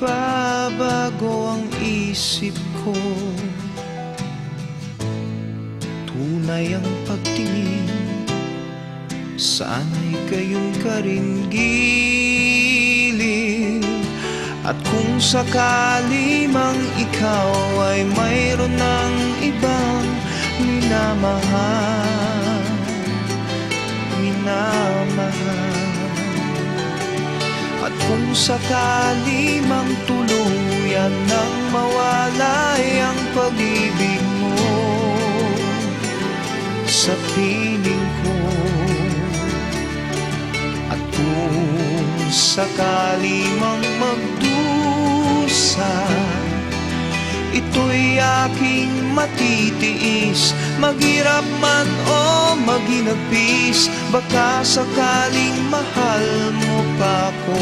magbabago ang isip ko. Tunay ang pagtingin, sana'y gayon ka rin giliw. At kung sakali mang ikaw ay mayroon ng ibang minamahal, at kung sakali mang tuluyan nang mawalay ang pag-ibig mo sa piling ko, at kung sakali mang magdusa, ito'y aking matitiis. Maghirap man o maginagpis, baka sakaling mahal mo pa ko.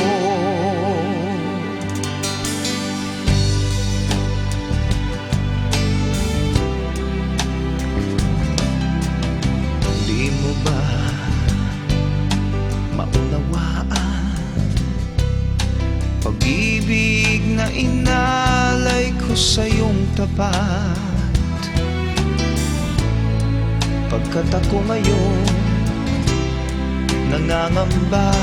Di mo ba maunawaan pag-ibig na inalay ko sa iyong tapat? Pagkat ako ngayon nangangamba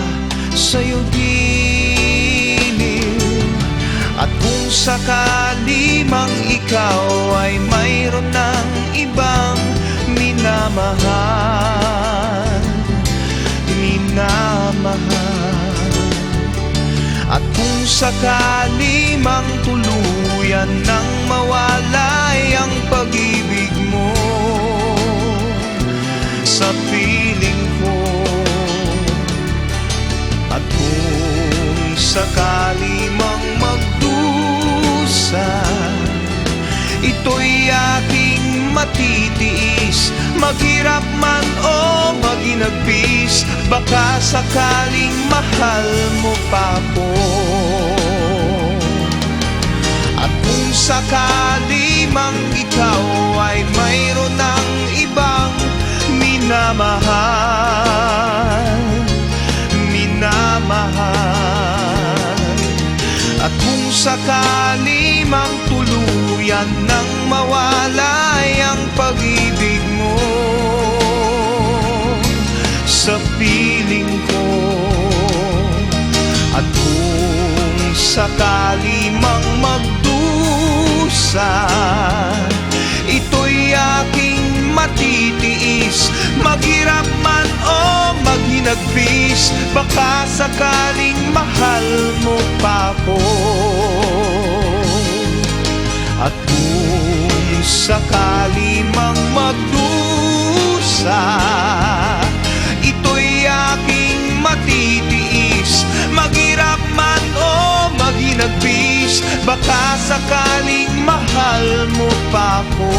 sa'yo giliw. At kung sakali mang ikaw ay mayroon ng ibang minamahal, at kung sakali mang tuluyan nang mawalay ang pag-ibig mo sa piling ko, at kung sakali mang magdusa, ito'y aking matitiis. Maghirap man o maginagpis, baka sakaling mahal mo pa ko. At kung sakali mang ikaw ay mayroon ng ibang minamahal, at kung sakali mang tuluyan nang mawalay ang pag-ibig mo sa piling ko, at kung sakali mang magdusa, ito'y aking matitiis. Maghirap man o maghinagpis, baka sakaling mahal mo pa ko. At kung sakali mang magdusa, ito'y aking matitiis. Maghirap man o maghinagpis, baka sakaling mahal mo pa ko.